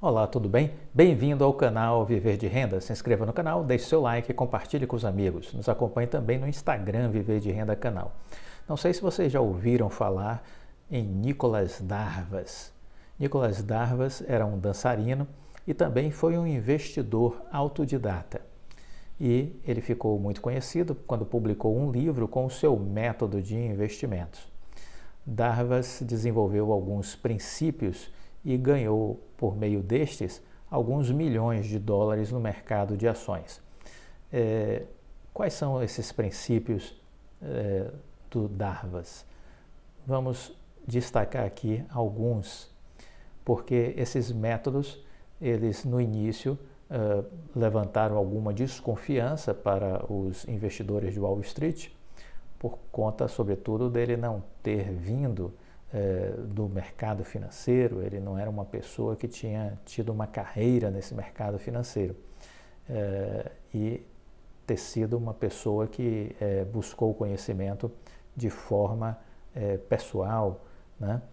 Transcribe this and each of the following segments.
Olá, tudo bem? Bem-vindo ao canal Viver de Renda. Se inscreva no canal, deixe seu like e compartilhe com os amigos. Nos acompanhe também no Instagram Viver de Renda Canal. Não sei se vocês já ouviram falar em Nicolas Darvas. Nicolas Darvas era um dançarino e também foi um investidor autodidata. E ele ficou muito conhecido quando publicou um livro com o seu método de investimentos. Darvas desenvolveu alguns princípios e ganhou, por meio destes, alguns milhões de dólares no mercado de ações. Quais são esses princípios do Darvas? Vamos destacar aqui alguns, porque esses métodos, eles no início levantaram alguma desconfiança para os investidores de Wall Street, por conta, sobretudo, dele não ter vindo do mercado financeiro. Ele não era uma pessoa que tinha tido uma carreira nesse mercado financeiro e ter sido uma pessoa que buscou o conhecimento de forma pessoal, né?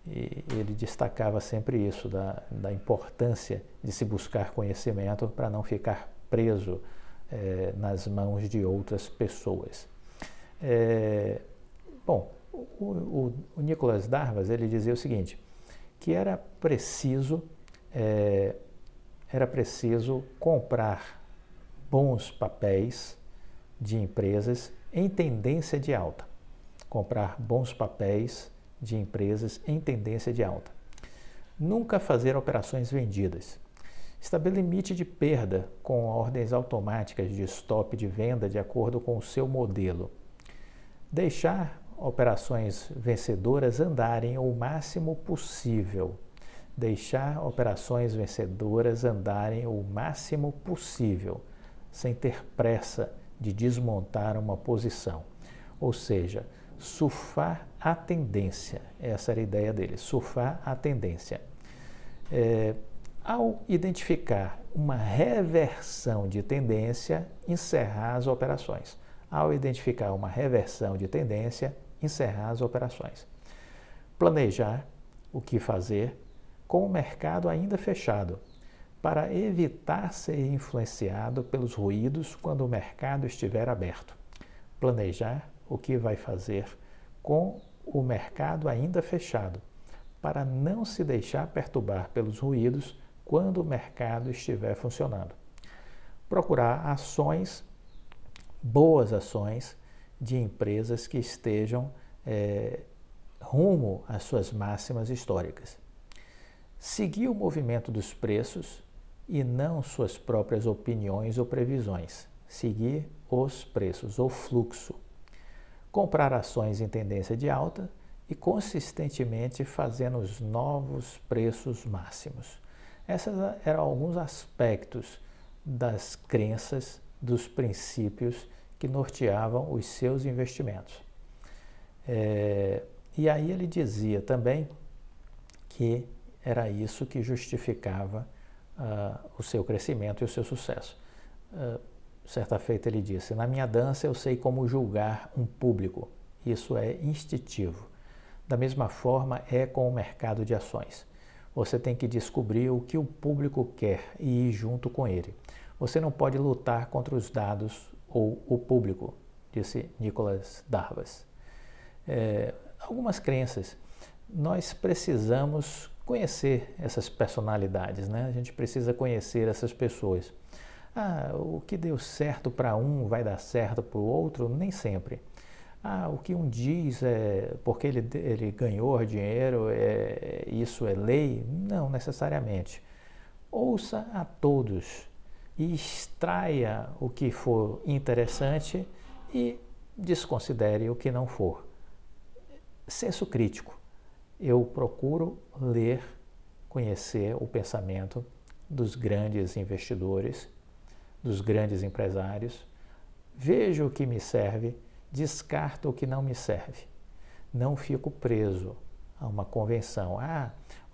E ele destacava sempre isso, da importância de se buscar conhecimento para não ficar preso nas mãos de outras pessoas. Bom, o Nicolas Darvas, ele dizia o seguinte, que era preciso comprar bons papéis de empresas em tendência de alta. Comprar bons papéis de empresas em tendência de alta. Nunca fazer operações vendidas. Estabeleça limite de perda com ordens automáticas de stop de venda de acordo com o seu modelo. Deixar operações vencedoras andarem o máximo possível. Deixar operações vencedoras andarem o máximo possível, sem ter pressa de desmontar uma posição. Ou seja, surfar a tendência. Essa era a ideia dele, surfar a tendência. Ao identificar uma reversão de tendência, encerrar as operações. Ao identificar uma reversão de tendência, encerrar as operações. Planejar o que fazer com o mercado ainda fechado, para evitar ser influenciado pelos ruídos quando o mercado estiver aberto. Planejar o que vai fazer com o mercado ainda fechado, para não se deixar perturbar pelos ruídos quando o mercado estiver funcionando. Procurar ações, boas ações, de empresas que estejam rumo às suas máximas históricas. Seguir o movimento dos preços e não suas próprias opiniões ou previsões. Seguir os preços, o fluxo. Comprar ações em tendência de alta e consistentemente fazendo os novos preços máximos. Esses eram alguns aspectos das crenças, dos princípios que norteavam os seus investimentos. E aí ele dizia também que era isso que justificava o seu crescimento e o seu sucesso. Certa feita ele disse, na minha dança eu sei como julgar um público, isso é instintivo. Da mesma forma é com o mercado de ações. Você tem que descobrir o que o público quer e ir junto com ele. Você não pode lutar contra os dados ou o público, disse Nicolas Darvas. Algumas crenças. Nós precisamos conhecer essas personalidades, né? A gente precisa conhecer essas pessoas. O que deu certo para um vai dar certo para o outro? Nem sempre. O que um diz porque ele ganhou dinheiro, isso é lei? Não necessariamente. Ouça a todos e extraia o que for interessante e desconsidere o que não for. Senso crítico. Eu procuro ler, conhecer o pensamento dos grandes investidores, dos grandes empresários, vejo o que me serve, descarto o que não me serve. Não fico preso a uma convenção.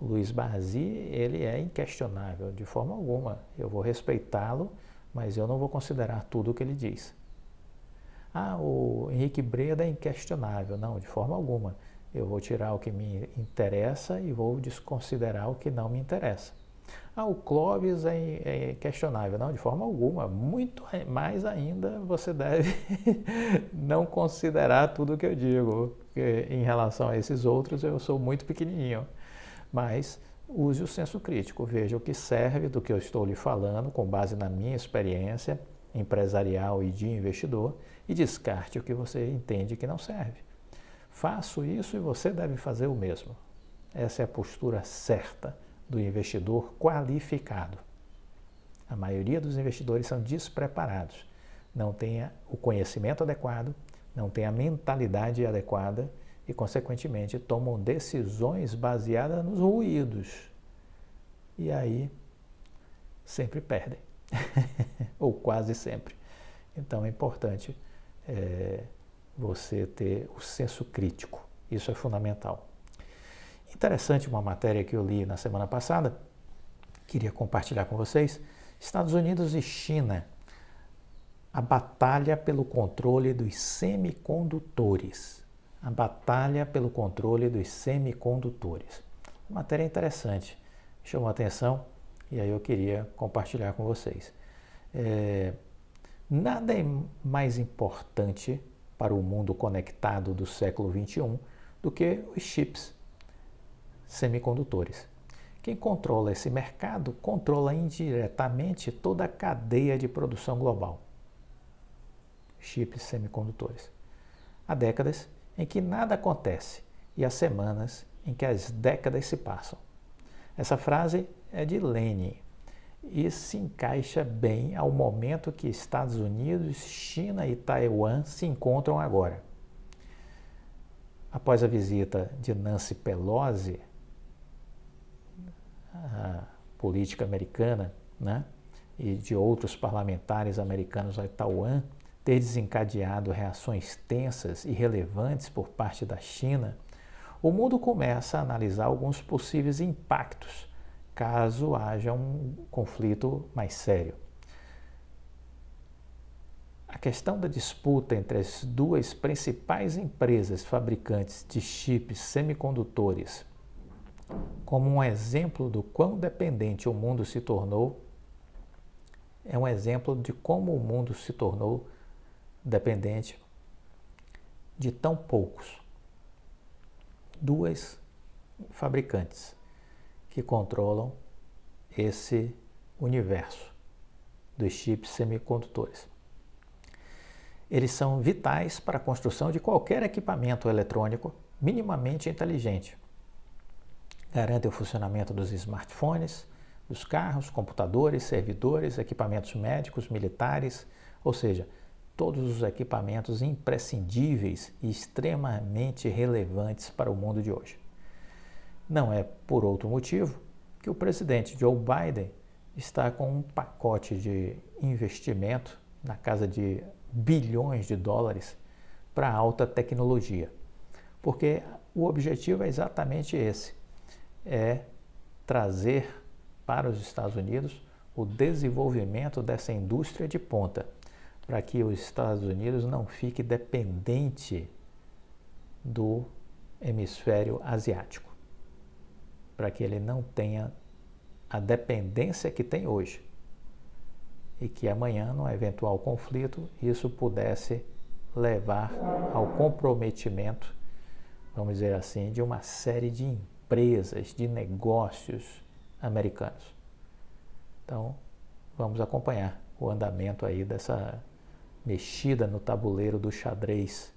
O Luiz Barsi, ele é inquestionável, de forma alguma. Eu vou respeitá-lo, mas eu não vou considerar tudo o que ele diz. O Henrique Breda é inquestionável. Não, de forma alguma. Eu vou tirar o que me interessa e vou desconsiderar o que não me interessa. O Clóvis é questionável. Não, de forma alguma. Muito mais ainda você deve não considerar tudo o que eu digo. Porque em relação a esses outros, eu sou muito pequenininho. Mas use o senso crítico. Veja o que serve do que eu estou lhe falando, com base na minha experiência empresarial e de investidor, e descarte o que você entende que não serve. Faço isso e você deve fazer o mesmo. Essa é a postura certa do investidor qualificado. A maioria dos investidores são despreparados, não tem o conhecimento adequado, não tem a mentalidade adequada e, consequentemente, tomam decisões baseadas nos ruídos. E aí, sempre perdem, ou quase sempre. Então, é importante você ter o senso crítico. Isso é fundamental. Interessante uma matéria que eu li na semana passada, queria compartilhar com vocês. Estados Unidos e China, a batalha pelo controle dos semicondutores. A batalha pelo controle dos semicondutores. Matéria interessante, chamou a atenção e aí eu queria compartilhar com vocês. Nada é mais importante para o mundo conectado do século XXI do que os chips semicondutores. Quem controla esse mercado controla indiretamente toda a cadeia de produção global. Chips semicondutores. Há décadas em que nada acontece e há semanas em que as décadas se passam. Essa frase é de Lenin e se encaixa bem ao momento que Estados Unidos, China e Taiwan se encontram agora. Após a visita de Nancy Pelosi, a política americana, né, e de outros parlamentares americanos a Taiwan, ter desencadeado reações tensas e relevantes por parte da China, o mundo começa a analisar alguns possíveis impactos caso haja um conflito mais sério. A questão da disputa entre as duas principais empresas fabricantes de chips semicondutores, como um exemplo do quão dependente o mundo se tornou, é um exemplo de como o mundo se tornou dependente de tão poucos. Duas fabricantes que controlam esse universo dos chips semicondutores. Eles são vitais para a construção de qualquer equipamento eletrônico minimamente inteligente. Garantem o funcionamento dos smartphones, dos carros, computadores, servidores, equipamentos médicos, militares, ou seja, todos os equipamentos imprescindíveis e extremamente relevantes para o mundo de hoje. Não é por outro motivo que o presidente Joe Biden está com um pacote de investimento na casa de bilhões de dólares para a alta tecnologia. Porque o objetivo é exatamente esse, é trazer para os Estados Unidos o desenvolvimento dessa indústria de ponta, para que os Estados Unidos não fique dependente do hemisfério asiático, para que ele não tenha a dependência que tem hoje e que amanhã, num eventual conflito, isso pudesse levar ao comprometimento, vamos dizer assim, de uma série de empresas, de negócios americanos. Então, vamos acompanhar o andamento aí dessa mexida no tabuleiro do xadrez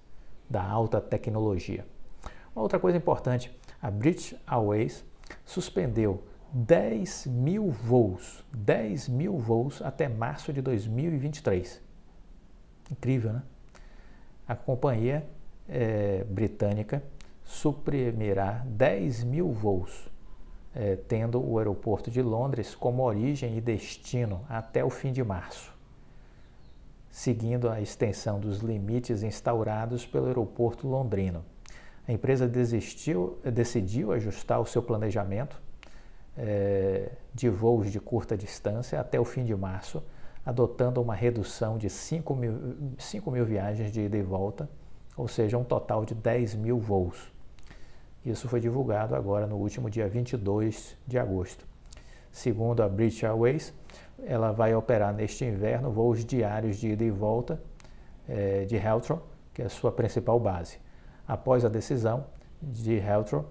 da alta tecnologia. Uma outra coisa importante, a British Airways suspendeu 10 mil voos até março de 2023. Incrível, né? A companhia britânica suprimirá 10 mil voos, tendo o aeroporto de Londres como origem e destino até o fim de março, seguindo a extensão dos limites instaurados pelo aeroporto londrino. A empresa decidiu ajustar o seu planejamento de voos de curta distância até o fim de março, adotando uma redução de 5 mil viagens de ida e volta, ou seja, um total de 10 mil voos. Isso foi divulgado agora no último dia 22 de agosto. Segundo a British Airways, ela vai operar neste inverno voos diários de ida e volta de Heathrow, que é a sua principal base. Após a decisão de Heathrow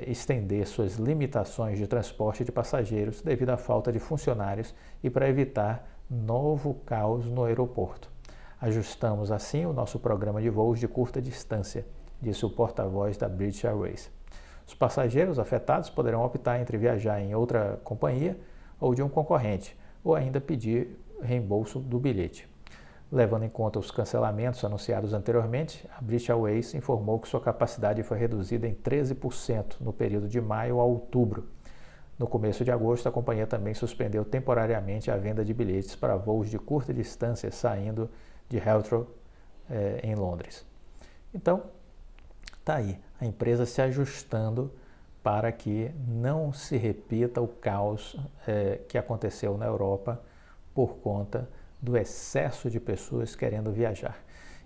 estender suas limitações de transporte de passageiros devido à falta de funcionários e para evitar novo caos no aeroporto. Ajustamos assim o nosso programa de voos de curta distância, disse o porta-voz da British Airways. Os passageiros afetados poderão optar entre viajar em outra companhia ou de um concorrente, ou ainda pedir reembolso do bilhete. Levando em conta os cancelamentos anunciados anteriormente, a British Airways informou que sua capacidade foi reduzida em 13% no período de maio a outubro. No começo de agosto, a companhia também suspendeu temporariamente a venda de bilhetes para voos de curta distância saindo de Heathrow, em Londres. Então, está aí, a empresa se ajustando para que não se repita o caos que aconteceu na Europa por conta do excesso de pessoas querendo viajar.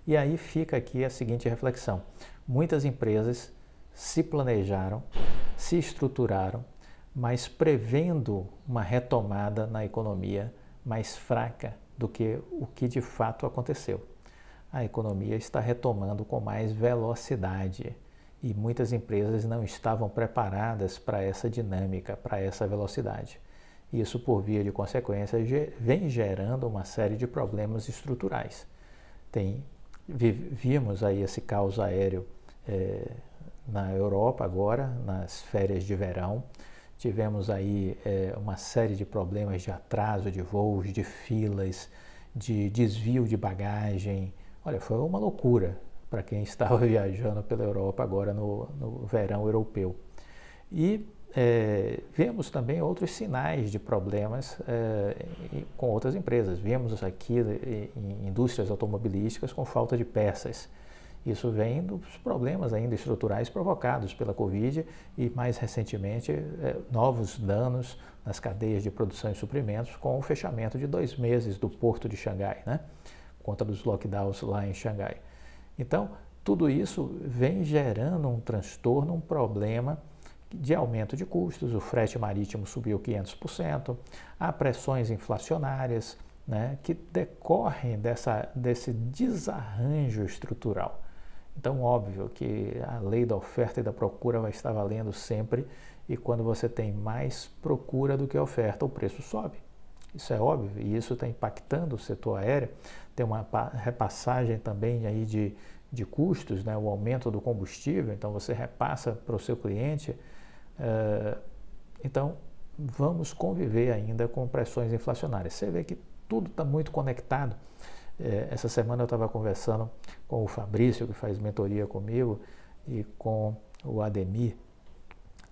E aí fica aqui a seguinte reflexão. Muitas empresas se planejaram, se estruturaram, mas prevendo uma retomada na economia mais fraca do que o que de fato aconteceu. A economia está retomando com mais velocidade e muitas empresas não estavam preparadas para essa dinâmica, para essa velocidade. Isso, por via de consequência, vem gerando uma série de problemas estruturais. Vimos aí esse caos aéreo na Europa agora, nas férias de verão. Tivemos aí uma série de problemas de atraso de voos, de filas, de desvio de bagagem. Olha, foi uma loucura para quem estava viajando pela Europa agora no verão europeu. E vemos também outros sinais de problemas com outras empresas. Vemos aqui em indústrias automobilísticas com falta de peças. Isso vem dos problemas ainda estruturais provocados pela Covid e, mais recentemente, novos danos nas cadeias de produção e suprimentos com o fechamento de 2 meses do porto de Xangai, né? Por conta dos lockdowns lá em Xangai. Então, tudo isso vem gerando um transtorno, um problema de aumento de custos. O frete marítimo subiu 500%, há pressões inflacionárias, né, que decorrem desse desarranjo estrutural. Então, óbvio que a lei da oferta e da procura vai estar valendo sempre, e quando você tem mais procura do que oferta, o preço sobe. Isso é óbvio, e isso está impactando o setor aéreo. Tem uma repassagem também aí de custos, né, o aumento do combustível, então você repassa para o seu cliente. Então, vamos conviver ainda com pressões inflacionárias. Você vê que tudo está muito conectado. Essa semana eu estava conversando com o Fabrício, que faz mentoria comigo, e com o Ademir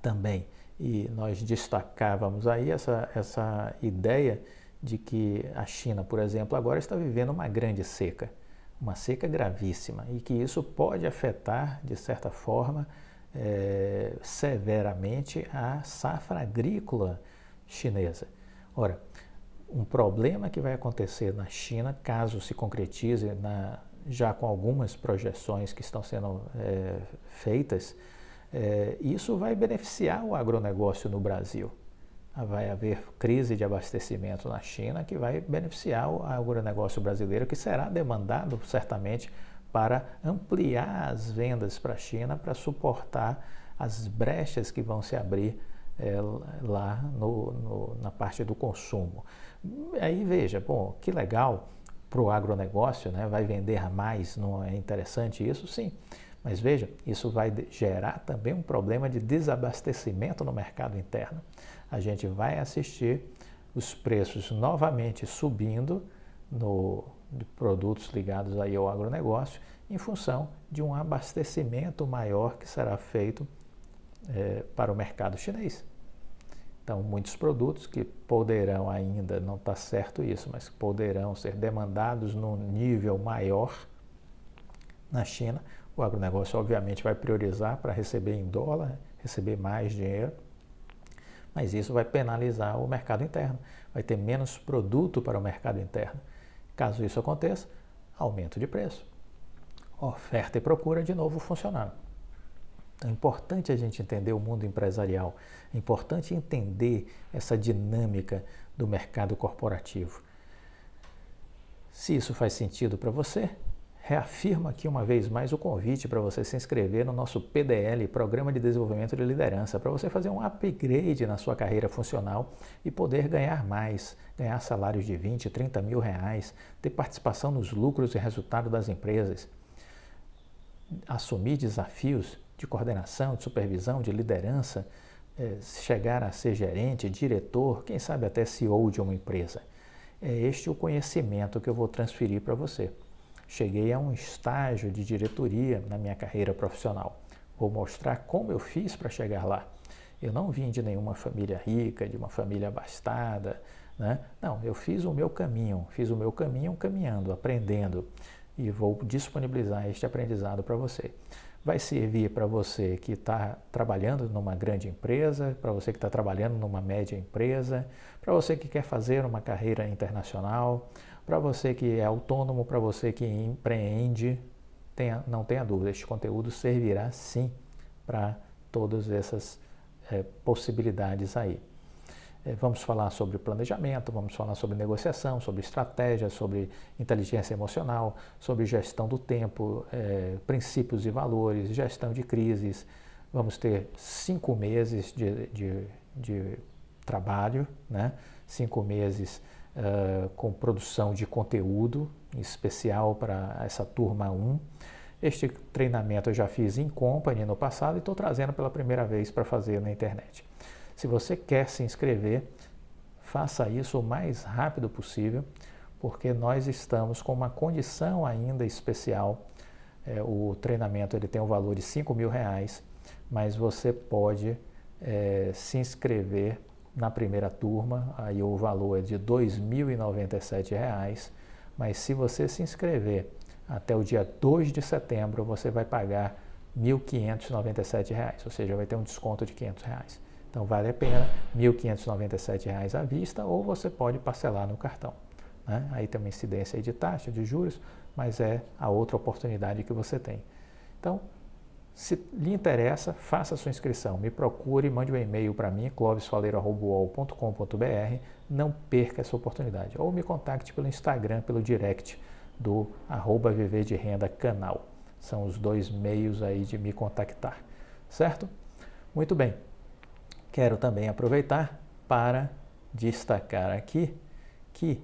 também. E nós destacávamos aí essa ideia de que a China, por exemplo, agora está vivendo uma grande seca, uma seca gravíssima, e que isso pode afetar, de certa forma, severamente a safra agrícola chinesa. Ora, um problema que vai acontecer na China, caso se concretize, já com algumas projeções que estão sendo feitas, isso vai beneficiar o agronegócio no Brasil. Vai haver crise de abastecimento na China que vai beneficiar o agronegócio brasileiro, que será demandado certamente para ampliar as vendas para a China, para suportar as brechas que vão se abrir lá na parte do consumo. Aí veja, bom, que legal para o agronegócio, né? Vai vender mais, não é interessante isso? Sim, mas veja, isso vai gerar também um problema de desabastecimento no mercado interno. A gente vai assistir os preços novamente subindo de produtos ligados aí ao agronegócio, em função de um abastecimento maior que será feito para o mercado chinês. Então, muitos produtos que poderão ainda, não está certo isso, mas poderão ser demandados num nível maior na China. O agronegócio, obviamente, vai priorizar para receber em dólar, receber mais dinheiro, mas isso vai penalizar o mercado interno, vai ter menos produto para o mercado interno. Caso isso aconteça, aumento de preço. Oferta e procura de novo funcionando. É importante a gente entender o mundo empresarial, é importante entender essa dinâmica do mercado corporativo. Se isso faz sentido para você, reafirmo aqui uma vez mais o convite para você se inscrever no nosso PDL, Programa de Desenvolvimento de Liderança, para você fazer um upgrade na sua carreira funcional e poder ganhar mais, ganhar salários de 20, 30 mil reais, ter participação nos lucros e resultados das empresas, assumir desafios de coordenação, de supervisão, de liderança, chegar a ser gerente, diretor, quem sabe até CEO de uma empresa. É este o conhecimento que eu vou transferir para você. Cheguei a um estágio de diretoria na minha carreira profissional. Vou mostrar como eu fiz para chegar lá. Eu não vim de nenhuma família rica, de uma família abastada, né? Não, eu fiz o meu caminho caminhando, aprendendo, e vou disponibilizar este aprendizado para você. Vai servir para você que está trabalhando numa grande empresa, para você que está trabalhando numa média empresa, para você que quer fazer uma carreira internacional, para você que é autônomo, para você que empreende. Não tenha dúvida, este conteúdo servirá sim para todas essas possibilidades aí. Vamos falar sobre planejamento, vamos falar sobre negociação, sobre estratégia, sobre inteligência emocional, sobre gestão do tempo, princípios e valores, gestão de crises. Vamos ter 5 meses de trabalho, né? 5 meses com produção de conteúdo especial para essa turma 1. Este treinamento eu já fiz em company no passado e estou trazendo pela primeira vez para fazer na internet. Se você quer se inscrever, faça isso o mais rápido possível, porque nós estamos com uma condição ainda especial. O treinamento ele tem um valor de 5 mil reais, mas você pode se inscrever na primeira turma, aí o valor é de R$ 2.097, mas se você se inscrever até o dia 2 de setembro, você vai pagar R$ 1.597, ou seja, vai ter um desconto de R$ 500. Então, vale a pena R$ 1.597 à vista, ou você pode parcelar no cartão, né? Aí tem uma incidência aí de taxa, de juros, mas é a outra oportunidade que você tem. Então, se lhe interessa, faça a sua inscrição. Me procure, mande um e-mail para mim, clovisfaleiro@uol.com.br. Não perca essa oportunidade. Ou me contacte pelo Instagram, pelo direct do @viver de renda canal. São os 2 meios aí de me contactar, certo? Muito bem. Quero também aproveitar para destacar aqui que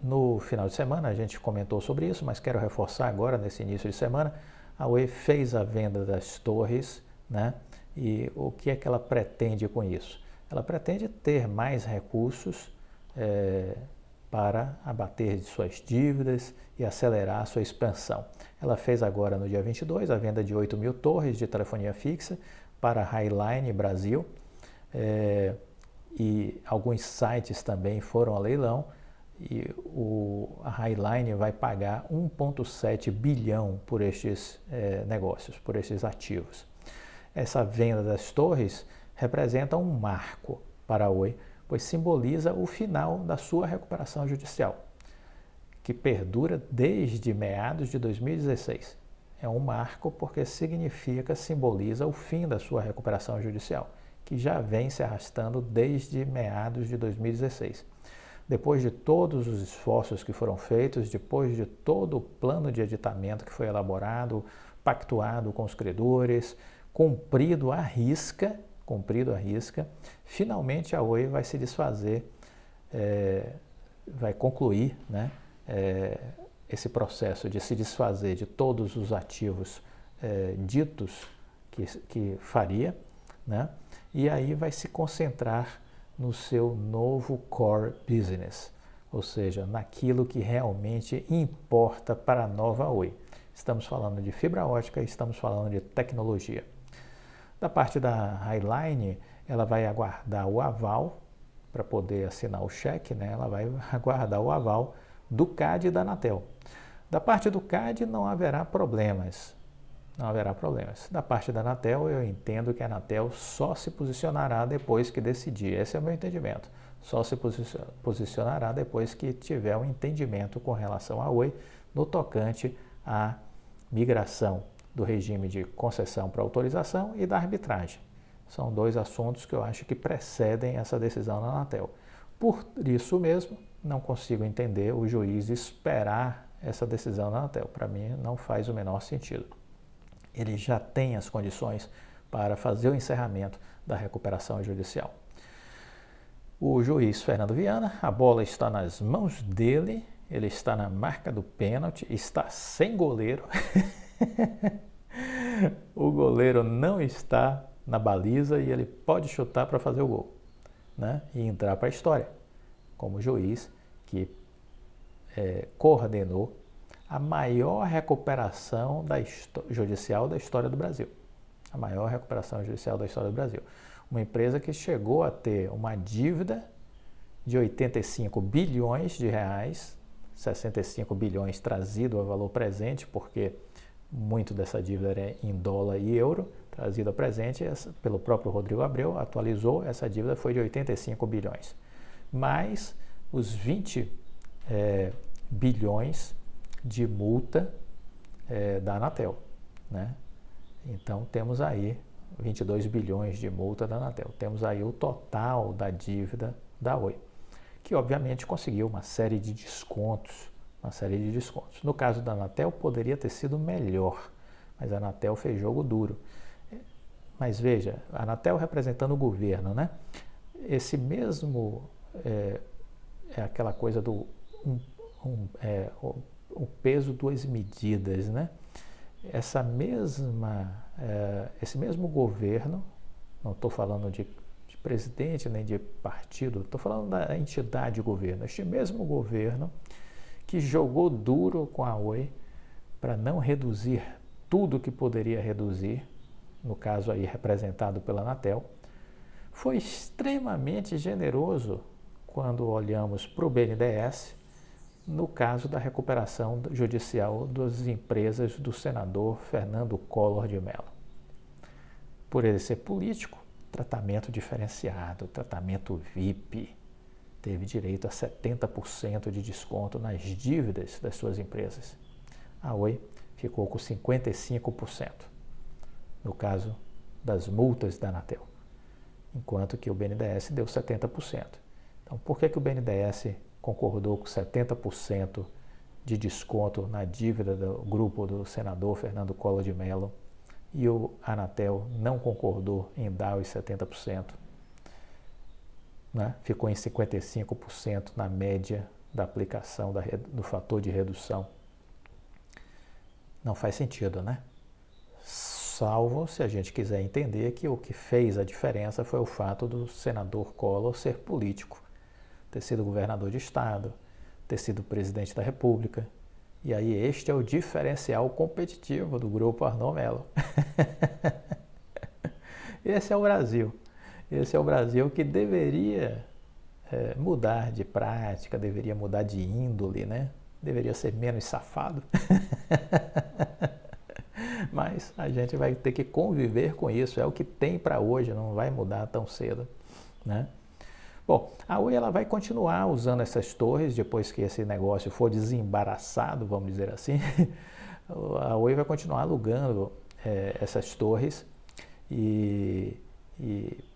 no final de semana, a gente comentou sobre isso, mas quero reforçar agora nesse início de semana, a Oi fez a venda das torres, né? E o que é que ela pretende com isso? Ela pretende ter mais recursos para abater de suas dívidas e acelerar a sua expansão. Ela fez agora no dia 22 a venda de 8 mil torres de telefonia fixa para a Highline Brasil, e alguns sites também foram a leilão, e a Highline vai pagar 1,7 bilhão por estes negócios, por estes ativos. Essa venda das torres representa um marco para a Oi, pois simboliza o final da sua recuperação judicial, que perdura desde meados de 2016. É um marco porque simboliza o fim da sua recuperação judicial, que já vem se arrastando desde meados de 2016. Depois de todos os esforços que foram feitos, depois de todo o plano de aditamento que foi elaborado, pactuado com os credores, cumprido à risca, finalmente a Oi vai se desfazer, vai concluir, né, esse processo de se desfazer de todos os ativos ditos que faria, né, e aí vai se concentrar no seu novo core business, ou seja, naquilo que realmente importa para a nova Oi. Estamos falando de fibra ótica, estamos falando de tecnologia. Da parte da Highline, ela vai aguardar o aval para poder assinar o cheque, né? Ela vai aguardar o aval do CAD e da Anatel. Da parte do CAD não haverá problemas. Da parte da Anatel, eu entendo que a Anatel só se posicionará depois que decidir. Esse é o meu entendimento. Só se posicionará depois que tiver um entendimento com relação à Oi no tocante à migração do regime de concessão para autorização e da arbitragem. São dois assuntos que eu acho que precedem essa decisão da Anatel. Por isso mesmo, não consigo entender o juiz esperar essa decisão da Anatel. Para mim, não faz o menor sentido. Ele já tem as condições para fazer o encerramento da recuperação judicial. O juiz Fernando Viana, a bola está nas mãos dele, ele está na marca do pênalti, está sem goleiro. O goleiro não está na baliza e ele pode chutar para fazer o gol, né? E entrar para a história como juiz que coordenou a maior recuperação judicial da história do Brasil. A maior recuperação judicial da história do Brasil. Uma empresa que chegou a ter uma dívida de 85 bilhões de reais, 65 bilhões trazido a valor presente, porque muito dessa dívida era em dólar e euro, trazido a presente pelo próprio Rodrigo Abreu, atualizou, essa dívida foi de 85 bilhões. Mais os 20 bilhões de multa da Anatel, né? Então temos aí 22 bilhões de multa da Anatel. Temos aí o total da dívida da Oi, que obviamente conseguiu uma série de descontos. No caso da Anatel poderia ter sido melhor, mas a Anatel fez jogo duro. Mas veja, a Anatel representando o governo, né? Esse mesmo é aquela coisa do o peso duas medidas, né? Esse mesmo governo, não estou falando de presidente nem de partido, estou falando da entidade governo, este mesmo governo que jogou duro com a Oi para não reduzir tudo que poderia reduzir, no caso aí representado pela Anatel, foi extremamente generoso quando olhamos para o BNDES, no caso da recuperação judicial das empresas do senador Fernando Collor de Mello. Por ele ser político, tratamento diferenciado, tratamento VIP, teve direito a 70% de desconto nas dívidas das suas empresas. A Oi ficou com 55%, no caso das multas da Anatel, enquanto que o BNDES deu 70%. Então, por que o BNDES concordou com 70% de desconto na dívida do grupo do senador Fernando Collor de Mello e o Anatel não concordou em dar os 70%, né? Ficou em 55% na média da aplicação do fator de redução. Não faz sentido, né? Salvo se a gente quiser entender que o que fez a diferença foi o fato do senador Collor ser político, ter sido governador de estado, ter sido presidente da República. E aí este é o diferencial competitivo do grupo Arnaud Mello. Esse é o Brasil. Esse é o Brasil que deveria mudar de prática, deveria mudar de índole, né? Deveria ser menos safado. Mas a gente vai ter que conviver com isso. É o que tem para hoje, não vai mudar tão cedo, né? Bom, a Oi ela vai continuar usando essas torres depois que esse negócio for desembaraçado, vamos dizer assim. A Oi vai continuar alugando essas torres e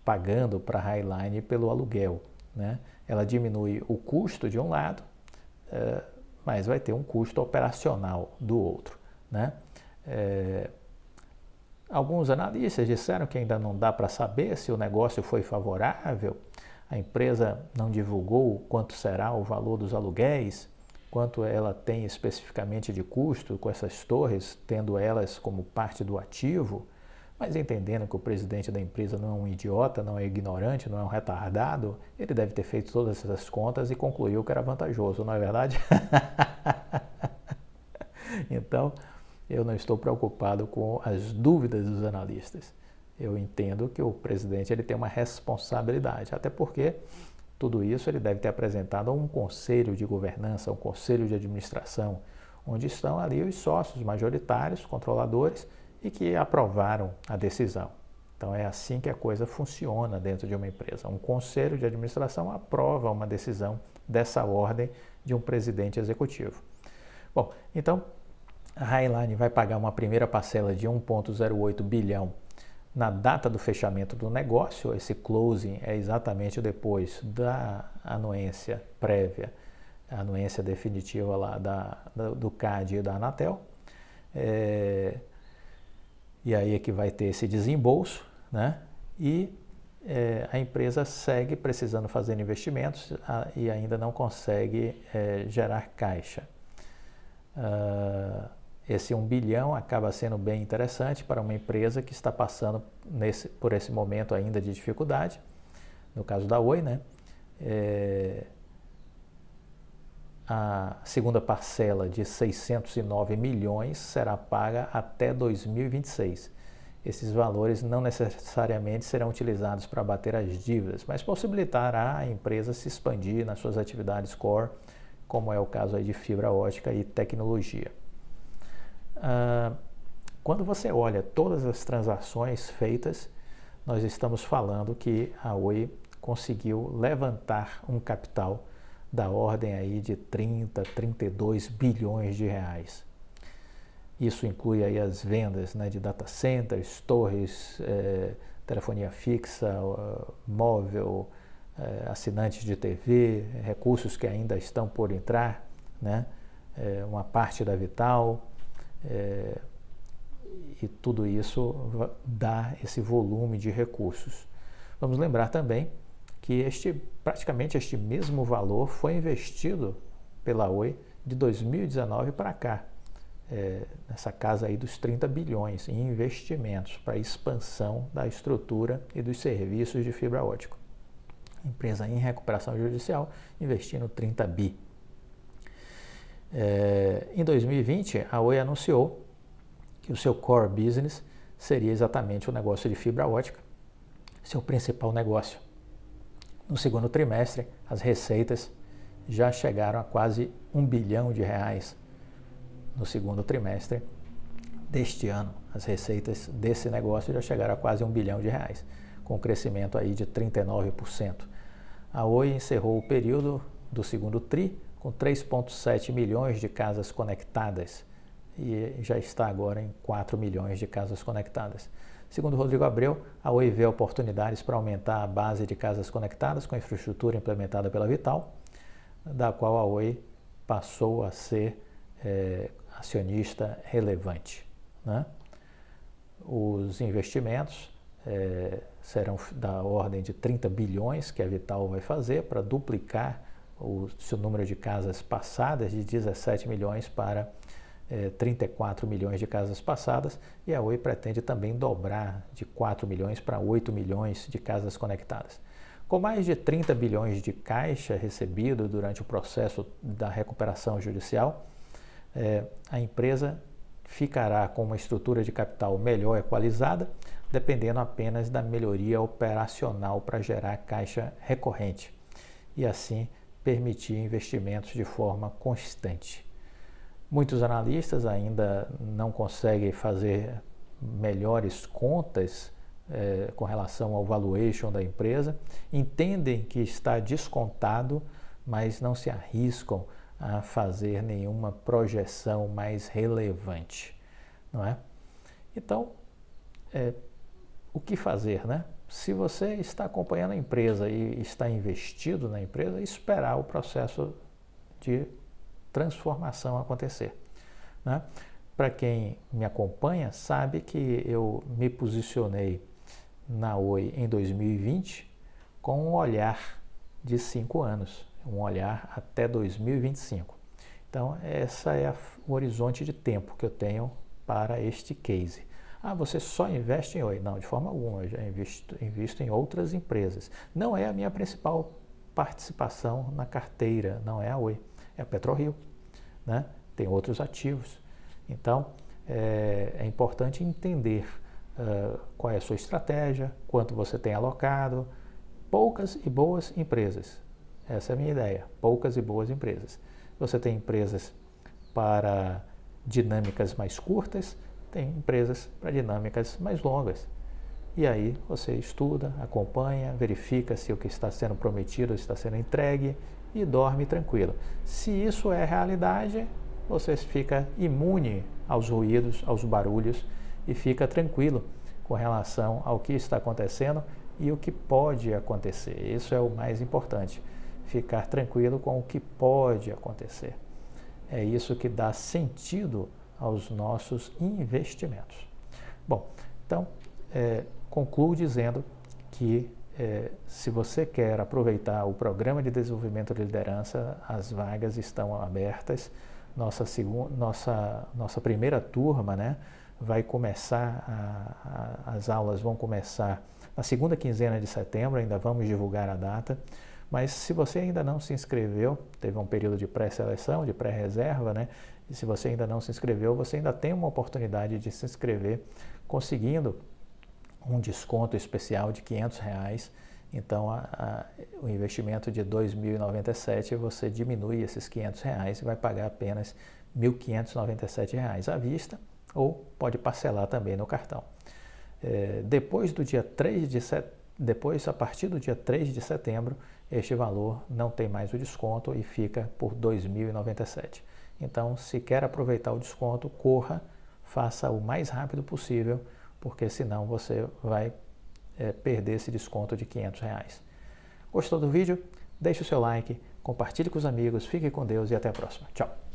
pagando para a Highline pelo aluguel, né? Ela diminui o custo de um lado, mas vai ter um custo operacional do outro, né? Alguns analistas disseram que ainda não dá para saber se o negócio foi favorável. A empresa não divulgou quanto será o valor dos aluguéis, quanto ela tem especificamente de custo com essas torres, tendo elas como parte do ativo, mas entendendo que o presidente da empresa não é um idiota, não é ignorante, não é um retardado, ele deve ter feito todas essas contas e concluiu que era vantajoso, não é verdade? Então, eu não estou preocupado com as dúvidas dos analistas. Eu entendo que o presidente ele tem uma responsabilidade, até porque tudo isso ele deve ter apresentado a um conselho de governança, um conselho de administração, onde estão ali os sócios majoritários, controladores, e que aprovaram a decisão. Então é assim que a coisa funciona dentro de uma empresa. Um conselho de administração aprova uma decisão dessa ordem de um presidente executivo. Bom, então A Highline vai pagar uma primeira parcela de 1,08 bilhão na data do fechamento do negócio. Esse closing é exatamente depois da anuência prévia, a anuência definitiva lá do CAD e da Anatel. E aí é que vai ter esse desembolso, né? E a empresa segue precisando fazer investimentos e ainda não consegue gerar caixa. Esse 1 bilhão acaba sendo bem interessante para uma empresa que está passando por esse momento ainda de dificuldade, no caso da Oi, né? A segunda parcela de 609 milhões será paga até 2026. Esses valores não necessariamente serão utilizados para abater as dívidas, mas possibilitará a empresa se expandir nas suas atividades core, como é o caso aí de fibra ótica e tecnologia. Quando você olha todas as transações feitas, nós estamos falando que a Oi conseguiu levantar um capital da ordem aí de 30, 32 bilhões de reais. Isso inclui aí as vendas, né, de data centers, torres, telefonia fixa, móvel, assinantes de TV, recursos que ainda estão por entrar, né, uma parte da Vital, e tudo isso dá esse volume de recursos. Vamos lembrar também que praticamente este mesmo valor foi investido pela Oi de 2019 para cá, nessa casa aí dos 30 bilhões em investimentos para expansão da estrutura e dos serviços de fibra ótica. Empresa em recuperação judicial investindo 30 bi. Em 2020, a Oi anunciou que o seu core business seria exatamente o negócio de fibra ótica, seu principal negócio. No segundo trimestre, as receitas já chegaram a quase 1 bilhão de reais. No segundo trimestre deste ano, as receitas desse negócio já chegaram a quase 1 bilhão de reais, com um crescimento aí de 39%. A Oi encerrou o período do segundo TRI com 3,7 milhões de casas conectadas e já está agora em 4 milhões de casas conectadas. Segundo Rodrigo Abreu, a Oi vê oportunidades para aumentar a base de casas conectadas com a infraestrutura implementada pela Vital, da qual a Oi passou a ser acionista relevante, né? Os investimentos serão da ordem de 30 bilhões que a Vital vai fazer para duplicar o seu número de casas passadas de 17 milhões para 34 milhões de casas passadas, e a Oi pretende também dobrar de 4 milhões para 8 milhões de casas conectadas. Com mais de 30 bilhões de caixa recebido durante o processo da recuperação judicial, a empresa ficará com uma estrutura de capital melhor equalizada, dependendo apenas da melhoria operacional para gerar caixa recorrente e assim permitir investimentos de forma constante. Muitos analistas ainda não conseguem fazer melhores contas com relação ao valuation da empresa, entendem que está descontado, mas não se arriscam a fazer nenhuma projeção mais relevante, não é? Então, o que fazer, né? Se você está acompanhando a empresa e está investido na empresa, esperar o processo de transformação acontecer, né? Para quem me acompanha, sabe que eu me posicionei na Oi em 2020 com um olhar de 5 anos, um olhar até 2025. Então, esse é o horizonte de tempo que eu tenho para este case. Ah, você só investe em Oi? Não, de forma alguma, eu já invisto em outras empresas. Não é a minha principal participação na carteira, não é a Oi, é a PetroRio, né? Tem outros ativos. Então, é importante entender qual é a sua estratégia, quanto você tem alocado, poucas e boas empresas. Essa é a minha ideia, poucas e boas empresas. Você tem empresas para dinâmicas mais curtas, tem empresas para dinâmicas mais longas. E aí você estuda, acompanha, verifica se o que está sendo prometido está sendo entregue e dorme tranquilo. Se isso é realidade, você fica imune aos ruídos, aos barulhos e fica tranquilo com relação ao que está acontecendo e o que pode acontecer. Isso é o mais importante, ficar tranquilo com o que pode acontecer. É isso que dá sentido aos nossos investimentos. Bom, então, concluo dizendo que se você quer aproveitar o Programa de Desenvolvimento de Liderança, as vagas estão abertas. Nossa primeira turma, né, vai começar, as aulas vão começar na segunda quinzena de setembro, ainda vamos divulgar a data. Mas se você ainda não se inscreveu, teve um período de pré-seleção, de pré-reserva, né? E se você ainda não se inscreveu, você ainda tem uma oportunidade de se inscrever conseguindo um desconto especial de R$500. Então, o investimento de R$ 2.097, você diminui esses R$500 e vai pagar apenas R$ 1.597 à vista, ou pode parcelar também no cartão. A partir do dia 3 de setembro, este valor não tem mais o desconto e fica por R$ 2.097. Então, se quer aproveitar o desconto, corra, faça o mais rápido possível, porque senão você vai perder esse desconto de R$500. Gostou do vídeo? Deixe o seu like, compartilhe com os amigos, fique com Deus e até a próxima. Tchau!